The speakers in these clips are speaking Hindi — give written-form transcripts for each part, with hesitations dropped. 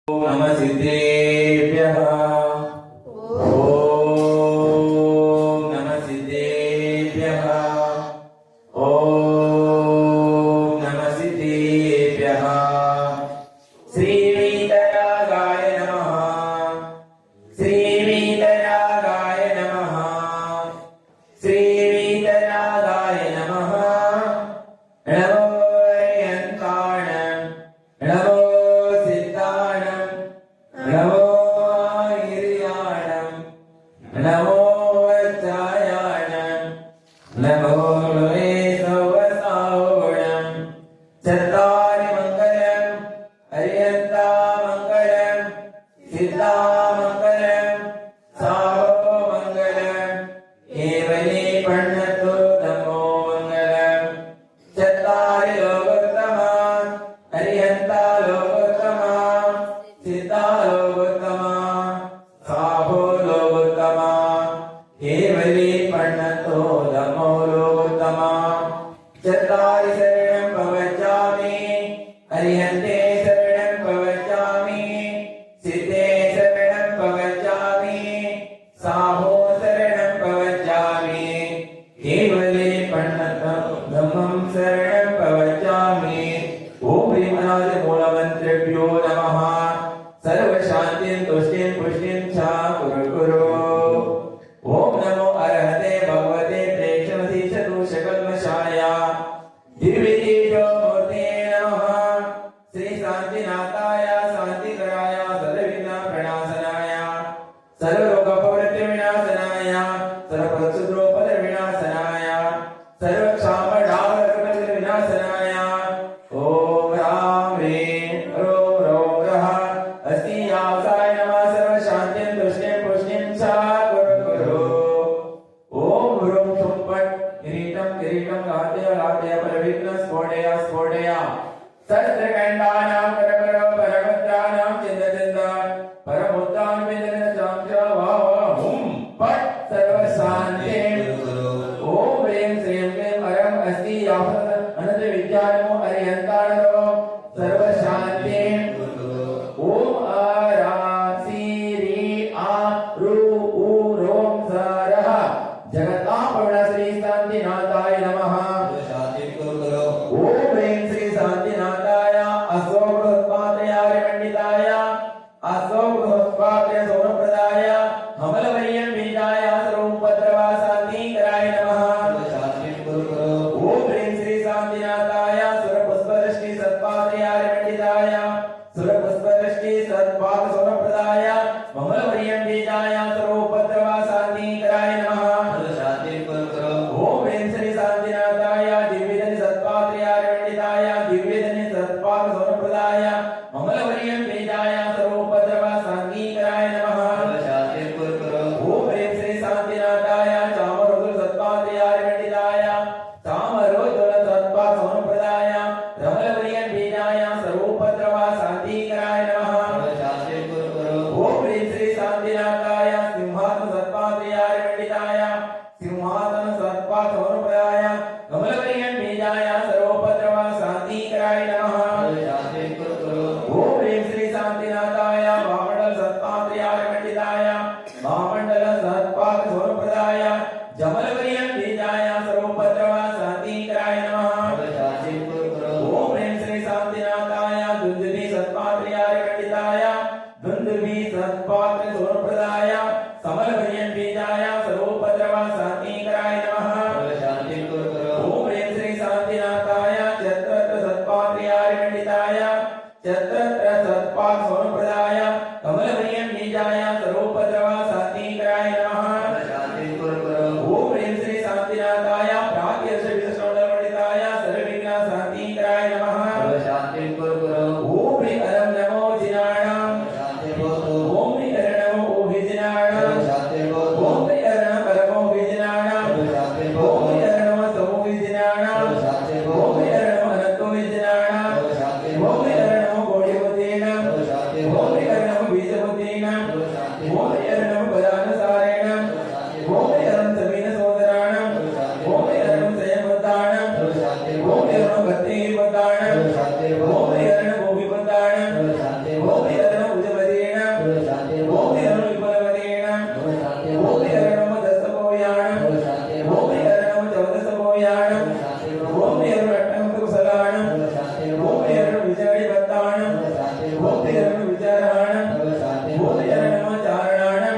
नमः सिद्धेभ्यः। ओम नमः सिद्धेभ्यः। ओम नमः सिद्धेभ्यः। श्री वीतरागाय नमः। श्री वीतरागाय नमः। श्री वीतरागाय नमः। नमो अर्यन्ताणं नमो सिद्धाणं नमो हिरण्याणं नमो वज्रायाणं नमो लोहेशवसावणं चत्वारि मङ्गलं अर्यन्तामङ्गलं सिद्धामङ्गलं सावमङ्गलं केवले पण्णतो नमो मङ्गलं चत्वारि लोकोत्तमा अर्यन्ता लोकोत्तमा सिद्धा लोकोत्तमा साहो लोकोत्तमा केवले पण्णतो नमो लोकोत्तमा चत्वारि शरणं प्रवचामि अर्यन्ते शरणं प्रवचामि सिद्धे शरणं प्रवचामि साहो शरणं प्रवचामि केवले पण्णतो धम्मं शरणं प्रवचामि। ओम ह्रीमनाद मूलमन्त्रेभ्यो नमः। सर्वशान्तिं तुष्टिं पुष्टिं च कुरु कुरु। ओम नमो अर्हते भगवते प्रेक्षमति चतुष्कल्मषाय दिव्यतेजो मूर्ते नमः। श्री शान्तिनाथाय शान्तिकराय सर्वविघ्न प्रणाशनाय सर्वरोगपरित्यागविनाशनाय सर्वशत्रुपदविनाशनाय सर्वक्षामडावरविनाशनाय ओम राम ह्रीं ह्रों ह्रौं ह्रः अस्ति यावसाय नमः। सर्वशान्तिं तुष्टिं पुष्टिं च कुरु कुरु। ओम ह्रों शुं फट् किरीटं किरीटं लाटय लाटय परविघ्न स्फोटय स्फोटय सहस्रखण्डानां करकरो परभद्राणां चिन्द चिन्द परमुत्तां विदन चां च वाह हुं फट् सर्वशान्तिं ओम ह्रीं श्रीं क्लीं परम अस्ति यावत् अनंत विद्यानमो अर्यन्ताणो सर्वशान्तिं ओम आरा सीरी आ रु उ रोम सरः जगतापर्ण श्री शान्तिनाथाय नमः। ओम ह्रीं श्री शान्तिनाथाय अशोकोत्पादयाय पंडिताय अशोकोत्पादय सोमप्रदाय अमलवर्यं बीजाय सर्वोपद्रवाशान्तिकराय नमः। ओम ह्रीं श्री शान्तिनाथाय सुरपुष्पदृष्टि सत्पादयाय पंडिताय सुरपुष्पदृष्टि सत्पाद सोमप्रदाय अमलवर्यं बीजाय सर्वोपद्रवाशान्तिकराय नमः। ओम ह्रीं श्री शान्तिनाथाय दिव्यधनि सत्पादयाय पंडिताय दिव्यधनि सत्पाद सोमप्रदाय अमलवर्यं बीजाय सर्वोपद्रवाशान्तिकराय नमः। ओम ह्रीं श्री शान्तिनाथाय चामरोदर सत्पादयाय पंडिताय चामरोदर सत्पाद सोमप्रदाय अमलवर्यं बीजाय सर्वोपद्रवाशान्तिकराय नमः। ओम ह्रीं श्री शान्तिनाथाय सिंहासन सत्पादयाय पंडिताय सिंहासन सत्पाद सोमप्रदाय अमलवर्यं बीजाय सर्वोपद्रवाशान्तिकराय नमः। ओम ह्रीं श्री शान्तिनाथाय महामण्डल सत्पादयाय पंडिताय महामण्डल सत्पाद सोमप्रदाय जमलवर्यं बीजाय सर्वोपद्रवाशान्तिकराय नमः। ओम ह्रीं श्री शान्तिनाथाय दुन्दुभि सत्पादयाय पंडिताय दुन्दुभि सत्पाद सोमप्रदाय समलवर्यं बीजाय सर्वोपद्रवाशान्तिकराय नमः। ओम ह्रीं श्री शान्तिनाथाय चत्रत्र सत्पादयाय पंडिताय चत्रत्र सत्पाद सोमप्रदाय कमलवर्यं बीजाय सर्वोपद्रवाशान्तिकराय नमः। ओम ह्रीं श्री शान्तिनाथाय प्राग्यश विश्वश्रवणपंडिताय सर्वविघ्नशान्तिकराय नमः। ओम ह्रीं अरं नमो जिनाणां ओम ह्रीं अरं नमो ओभिजिनाणां ओम ह्रीं अरं परमो विजिनाणां भूमिरम विचाराणं भूमिरम चारणाणं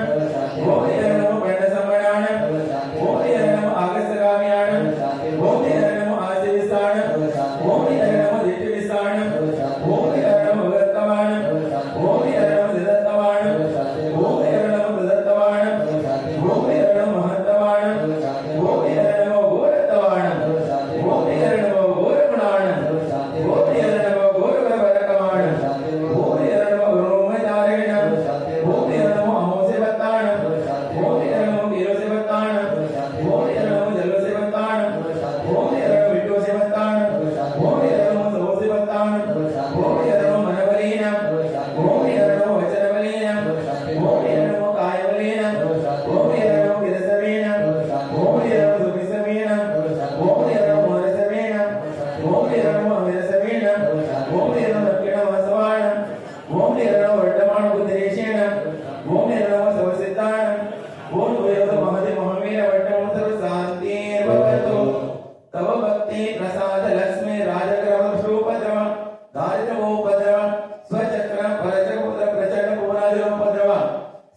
भूमिरम पंडसमणाणं भूमिरम आगस्तगाम्याणं भूमिरम आशीविसाणं भूमिरम दिट्टिविसाणं भूमिरम भगत्तवाणं भूमिरम दिदत्तवाणं भूमिरम प्रदत्तवाणं भूमिरम महत्तवाणं भूमिरम घोरत्तवाणं भूमिरम घोरगुणाणं भूमिरम घोरवरकमाणं भूमिरम रोमचारेणं भूमिरम अमोसेवत्ताणं भूमिरम वीरोसेवत्ताणं भूमिरम जलोसेवत्ताणं भूमिरम विट्टोसेवत्ताणं भूमिरम सहोसेवत्ताणं भूमिरम मनबलीनं भूमिरम वचनबलीनं भूमिरम कायबलीनं भूमिरम गिरसवीनं भूमिरम सुमिसवीनं भूमिरम मोरसवीनं भूमिरम अमिरसवीनं भूमिरम दक्षिणमसवाणं भूमिरम वर्तमानबुद्धिरेषेणं भूमिरम सवसिताणं भूमिरम महति महावीर वट्टमुत्तर शान्तिर्भवतु तव भक्ति प्रसाद लक्ष्मी राजग्रह श्रूपद्रव दारिद्र्योपद्रव स्वचक्र परचक्रपुत्र प्रचंड पुराजोपद्रव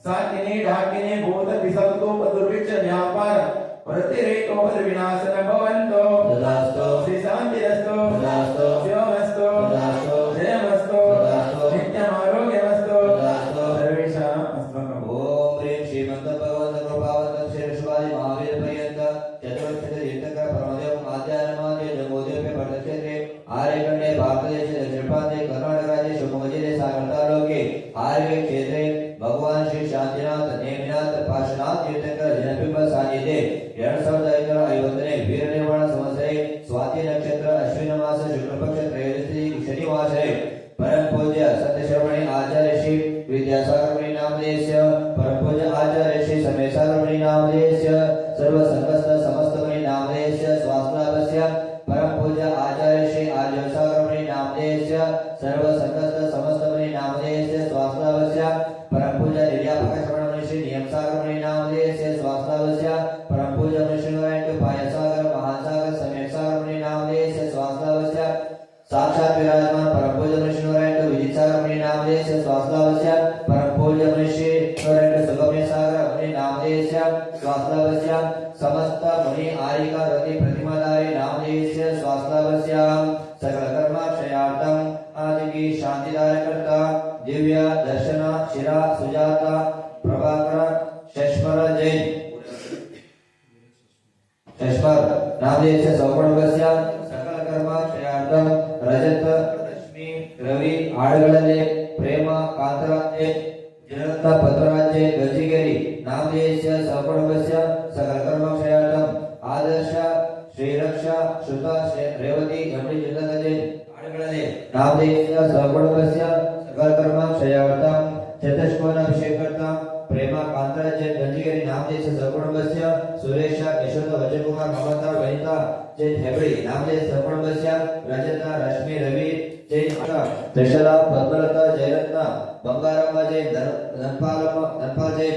साकिनी ढाकिनी भूत पिशाचोपदुर्भिक्ष व्यापार प्रतिरेकोपद्र विनाशन भवन्तो तदास्तु श्री शांतिरस्तु तदास्तु शिवमस्तु तदास्तु जयमस्तु तदास्तु नित्यमारोग्यमस्तु तदास्तु सर्वेषाम् अस्मकम् ओम ह्रीं श्रीमंत भगवंत कृपावंत शेषवादी महावीर पर्यंत चतुर्थ तीर्थंकर परमदेव आद्यानमादे जम्बोदेव पटक्षेत्रे आर्यखंडे भारतदेश दक्षिण प्रांते कर्नाटक राज्य शिवमोगा जिले सागर तालुके आर्य क्षेत्रे भगवान श्री शांतिनाथ नेमिनाथ पार्श्वनाथ तीर्थंकर जनपिंब सान्निध्ये 2050ನೇ वीर निर्वाण संवत्सरे स्वाति नक्षत्र अश्विन मास शुक्ल पक्ष त्रयोदशी शनिवासरे परम पूज्य सत्य श्रवणी आचार्य श्री विद्यासागर मुनि नामधेयस्य परम पूज्य आचार्य श्री समेसागर मुनि नामधेयस्य सर्व संघस्थ समस्त मुनि नामधेयस्य स्वास्थ्यलाभस्य परम पूज्य आचार्य श्री आर्यसागर मुनि नामधेयस्य सर्व संघस्थ समस्त मुनि नामधेयस्य स्वास्थ्यलाभस्य परम पूज्य निर्यापक श्रवण मुनि श्री नियमसागर मुनि नामधेयस्य स्वास्थ्यलाभस्य परम पूज्य मुनि श्री नारायण पायसागर महासागर समेसागर मुनि नामधेयस्य स्वास्थ्यलाभस्य साक्षात विराजमान परम पूज्य मुनि श्री नारायण विजितसागर मुनि नामधेयस्य स्वास्थ्यलाभस्य परम पूज्य मुनि श्री नारायण सुगमेसागर मुनि नामधेयस्य स्वास्थ्यलाभस्य समस्त मुनि आरिका रति प्रतिमाधारी नामधेयस्य स्वास्थ्यलाभस्य सकल कर्म क्षयार्थम आदि की शांतिदायकर्ता दिव्य दर्शन शिरा सुजाता प्रभाकर शश्वर जैन शश्वर नामधेयस्य सौगुणस्य सकल कर्म क्षयार्थम रजत रश्मि रवि आडगळले प्रेम कांतराजे जनरत्न पत्रराजे गजिगिरी नामधेयस्य सौगुणस्य सकल कर्म क्षयार्थम आदर्श श्रीरक्षा श्रुत रेवती गंडी जिल्लादे आडगळले नामधेयस्य सौगुणस्य सकल कर्म क्षयार्थम चतुष्कोण अभिषेकर्ता प्रेमा कांतराजे गंजिगिरी नामधेयस्य सौगुणस्य सुरेश यशोद वजनकुमार ममता वनिता जैन हेबड़ी नामधेयस्य सौगुणस्य रजता रश्मि रवि जैन त्रिशला पद्मलता जयरत्न बंगारम्म जैन धनपाल जैन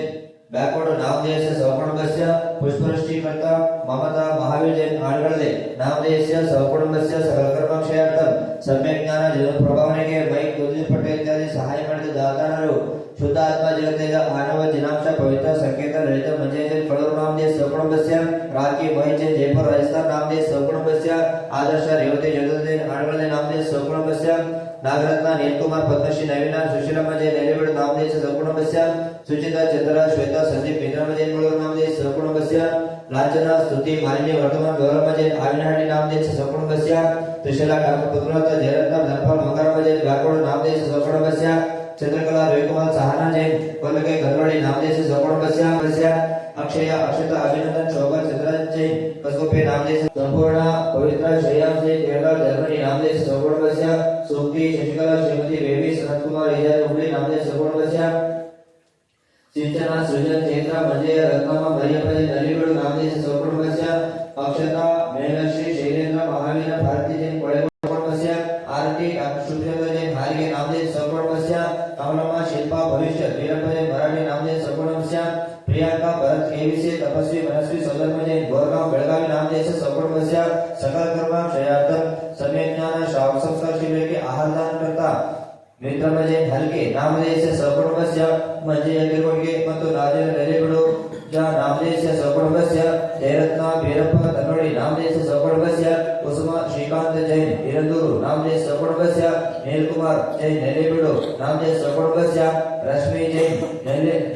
बैकोड नामधेयस्य सौगुणस्य पुष्पवृष्टिकर्ता ममता महावीर जैन आडगळले नामधेयस्य सौगुणस्य सकल कर्म क्षयार्थम सम्यक ज्ञान ಜೀವನ ಪ್ರಭಾವನೆಗೆ ಮೈಕ್ ಗುರುಜಿ ಪಟೇಲ್ ಇತ್ಯಾದಿ ಸಹಾಯ ಮಾಡಿದ ದಾತಾರರು ಶುದ್ಧ ಆತ್ಮ ಜಗತ್ತಿನ ಆನವ ಜಿನಾಂಶ ಪವಿತ್ರ ಸಂಕೇತ ಲಲಿತ ಮಂಜೇಜನ್ ಕಳೂರು ನಾಮಧೇಯ ಸೌಗುಣस्य ರಾಕಿ ಮಹಿಜೆ ಜೈಪುರ ರಾಜಸ್ಥಾನ್ ನಾಮಧೇಯ ಸೌಗುಣस्य ಆದರ್ಶ ರೇವತಿ ಜಗದೀಶ್ ಆಡಗಳೆ ನಾಮಧೇಯ ಸೌಗುಣस्य नागरत्न नीलकुमार पद्मश्री नवीना सुशीलम्मा जैन नेलेबीड नामधेयस्य सौगुणस्य सुचिता चंद्रा श्वेता संदीप मित्रम जैन मुळूर नामधेयस्य सौगुणस्य लांछना स्तुति मालिनी वर्तमान गौरव जैन आविनहಳ್ಳಿ नामधेयस्य सौगुणस्य त्रिशला पुत्रलता जयरत्न धनपाल मंगारम्म जैन गाकोड नामधेयस्य सौगुणस्य चंद्रकला रविकुमार सहाना जैन कोलगे गरवड़ी नामधेयस्य सौगुणस्य अक्षय अक्षता अभिनंदन शोभा चंद्रन जैन कसगोपे नामधेयस्य संपूर्ण पवित्र श्रेयांश जैन केरला जर्मनी नामधेयस्य सौगुणस्य सोमती शशिकला श्रीमती बेबी सनत कुमार इजाज हुबली नामधेयस्य सौगुणस्य सिंचना सृजन चेत्र मंजय रत्नम्मा मरियप्पा जैन नलिगोड नामधेयस्य सौगुणस्य अक्षता मेघश्री शैलेंद्र महावीर भारती जैन कोळेगोड सौगुणस्य आरती डॉक्टर सुप्रिया जैन हारिगे नामधेयस्य सौगुणस्य कमलम्मा शिल्पा भविष्य वीरप्पा जैन मराठी नामधेयस्य सौगुणस्य प्रियंका भरत केविसे तपस्वी मनस्वी सौधर्म जैन गोरगांव बेळगावी नामधेयस्य सौगुणस्य सकल कर्म क्षयार्थम सम्यक ज्ञान श्रावक संस्कार शिबिर के आहार दान करता ಮಿತ್ರಮಜೆ ಹಲ್ಕೆ ನಾಮದೇಶ ಸಕುಟುಂಬಸ್ಯ ಮಂಜೆ ಯಜ್ಞಕೊಟ್ಟಿಗೆ ಮತ್ತು ರಾಜನ ನೆಲೆಬಿಡು ಜ ನಾಮದೇಶ ಸಕುಟುಂಬಸ್ಯ ಜಯರತ್ನ ಬೀರಪ್ಪ ತನ್ನೋಡಿ ನಾಮದೇಶ ಸಕುಟುಂಬಸ್ಯ ಕುಸುಮ ಶ್ರೀಕಾಂತ್ ಜೈನ್ ಇರಂದೂರು ನಾಮದೇಶ ಸಕುಟುಂಬಸ್ಯ ನೀಲ್ಕುಮಾರ್ ಜೈನ್ ನೆಲೆಬಿಡು ನಾಮದೇಶ ಸಕುಟುಂಬಸ್ಯ ರಶ್ಮಿ ಜೈನ್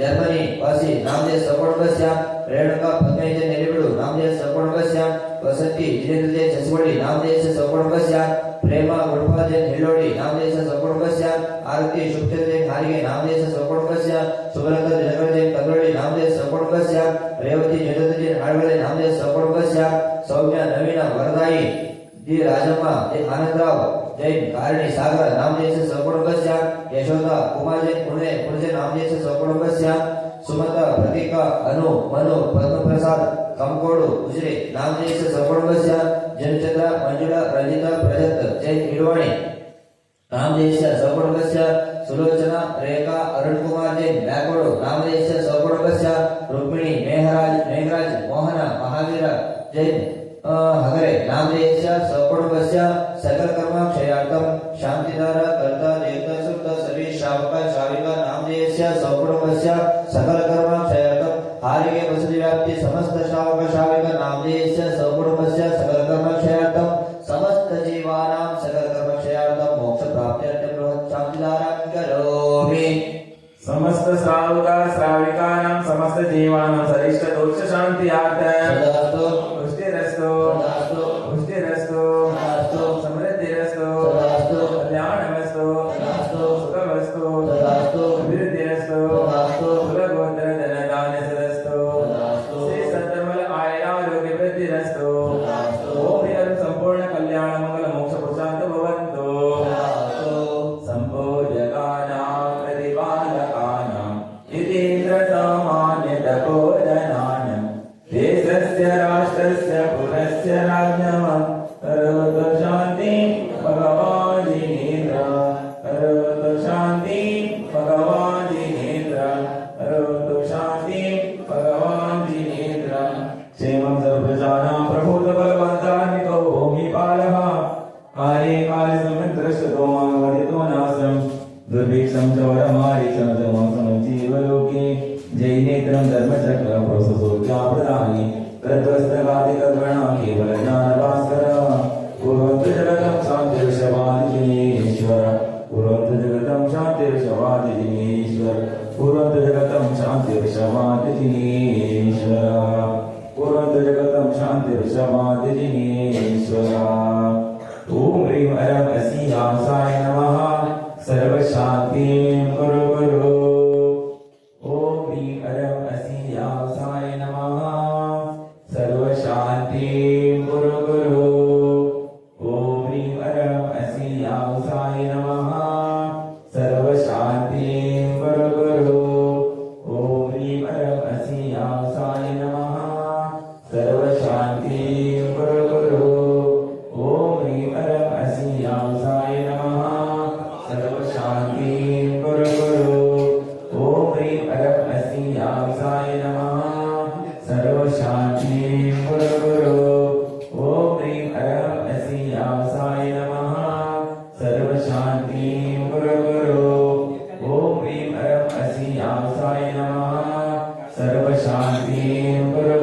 ಜರ್ಮನಿ ವಾಸಿ ನಾಮದೇಶ ಸಕುಟುಂಬಸ್ಯ ರೇಣುಕಾ ಪದ್ಮಜ ನೆಲೆಬಿಡು ನಾಮದೇಶ ಸಕುಟುಂಬಸ್ಯ ವಸಂತಿ ಜಿತೇಂದ್ರ ಜೈನ್ ಸಸಿವಡಿ ನಾಮದೇಶ ಸಕುಟುಂಬಸ್ಯ ಪ್ರೇಮ ಗುಡ್ಪಾ ಜೈನ್ ಹಿಳ್ಳೋಡಿ ನಾಮದೇಶ ಸಕುಟುಂಬಸ್ಯ ಆರತಿ ಶುಭಚಂದ್ರ ಜೈನ್ ಹಾರಿಗೆ ನಾಮದೇಶ ಸಕುಟುಂಬಸ್ಯ ಸುಬ್ರತ ಜನಗರ ಜೈನ್ ಕಲ್ಲೋಳಿ ನಾಮದೇಶ ಸಕುಟುಂಬಸ್ಯ ರೇವತಿ ಜಯದತ್ತ ಜೈನ್ ಹಾಳ್ಗಳೆ ನಾಮದೇಶ ಸಕುಟುಂಬಸ್ಯ ಸೌಮ್ಯ ನವೀನ ವರದಾಯಿ ಜಿ ರಾಜಮ್ಮ ಜೈ ಆನಂದರಾವ್ ಜೈನ್ ಕಾರಣಿ ಸಾಗರ ನಾಮದೇಶ ಸಕುಟುಂಬಸ್ಯ ಯಶೋಧ ಕುಮಾರ್ ಜೈನ್ ಪುಣೆ ನಾಮದೇಶ ಸಕುಟುಂಬಸ್ಯ ಸುಮತ ಪ್ರತೀಕಾ ಅನು ಮನು ಪದ್ಮಪ್ರಸಾದ್ ಕಂಕೋಡು ಉಜಿರೆ ನಾಮದೇಶ ಸಕುಟುಂಬಸ್ಯ जनचंद्र मंजुला रंजिता प्रजत जैन इडवाणी नामदेश सकुटुंबस्य सुलोचना रेखा अरुण कुमार जैन बैकोडु नामदेश सकुटुंबस्य रुक्मिणी मेघराज मोहन महावीर जैन हगरे नामदेश सकुटुंबस्य सकल कर्म क्षयार्थम शांतिदार कर्ता देवता सुत सभी श्रावक श्राविका नामदेश सकुटुंबस्य सकल कर्म क्षयार्थम हारिगे वसति व्याप्ति समस्त श्रावक श्राविका नामदेश सकुटुंबस्य सकल कर्म क्षयार्थम समस्त जीवानां सकल कर्म क्षयार्थम मोक्ष प्राप्त्यर्थम बृहत् शांतिदारं करोमि समस्त श्रावका श्राविकानां समस्त जीवानां सरिष्ट दोष शांत्यार्थं सदास्तु पुष्टिरस्तु सदास्तु पुष्टिरस्तु सदास्तु समृद्धिरस्तु सदास्तु कल्याणमस्तु सदास्तु सुखमस्तु सदास्तु अभिवृद्धिरस्तु सदास्तु कुलगोत्र धनधान्यसदस्तु सदास्तु श्री सत्तमल आयुरारोग्य वृद्धिरस्तु सदास्तु ओम निरं संपूर्ण कल्याण मंगल मोक्ष प्रशांत भवन्तु सदास्तु संभोजकानां प्रतिपालकानां यतीन्द्र सामान्य तपोधनानां देशस्य राष्ट्रस्य पुरस्य राज्ञः करोतु शान्ति भगवान् जिनेन्द्र करोतु शान्ति भगवान् जिनेन्द्र करोतु शान्ति भगवान् जिनेन्द्र क्षेमं सर्वप्रजानां प्रभूतबलवन्तान्वितो भूमिपालः काले काले समुद्रश्रुतो मां नासं दुर्भिक्षं चौरमारिचं जमसं जीवलोके जैनेत्रं धर्मचक्रं प्रोससोऽख्याप्रदानि तद्वस्त्रगादिकर्मणा केवलज्ञानभास्कर कुर्वन्तु जगतं शान्तिर्षवादिजिनेश्वर कुर्वन्तु जगतं शान्तिर्षवादिजिनेश्वर कुर्वन्तु जगतं शान्तिर्षवादिजिनेश्वर कुर्वन्तु जगतं शान्तिर्षवादिजिनेश्वर ॐ ह्रीं ऐं असीयासाय नमः सर्वशान्तिं कुरु कुरु ॐ ह्रीं ऐं असीयासाय नमः सर्वशान्तिं कुरु कुरु ॐ ह्रीं ऐं असीयासाय नमः सर्वशान्तिं कुरु कुरु ॐ ह्रीं ऐं असीयासाय नमः सर्वशान्तिं कुरु कुरु ॐ ह्रीं ऐं असीयासाय नमः सर्वशान्तिं कुरु कुरु ॐ ह्रीं ऐं असीयासाय नमः सर्वशान्तिं कुरु कुरु ॐ ह्रीं ऐं असीयासाय नमः सर्वशान्तिं कुरु कुरु ॐ ह्रीं ऐं असीयासाय नमः सर्वशान्तिं कुरु